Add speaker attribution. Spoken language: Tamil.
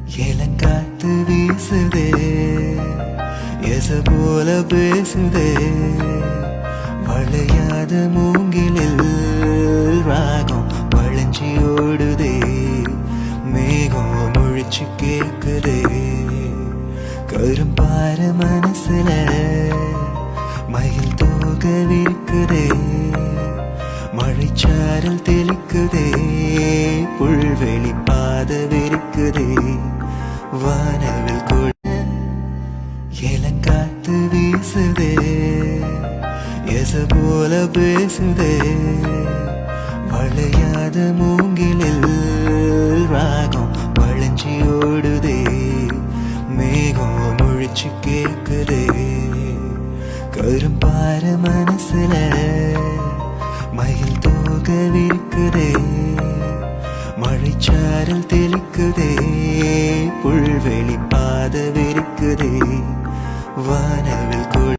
Speaker 1: இளங்காத்து வீசுதே எச போல பேசுதே வளையாத மூங்கிலில் ராகம் வளைஞ்சி ஓடுதே மேகம் முழிச்சு கேக்குதே கரும்பார மனசுல மயில் தோக விரிக்குதே மழைச்சாரல் தெளிக்குதே புல்வெளி பாத விரிக்குதே வானவில் கொள் இளங்காத்து வீசுதே எச போல பேசுதே வளையாத மூங்கிலில் ராகம் வளைஞ்சி ஓடுதே மேகம் முழிச்சு கேக்குதே கரும்பார மனசுல மயில் தோக விரிக்குதே மழைச்சாரல் தெளிக்குதே புல்வெளி பாத விரிக்குதே வானவில்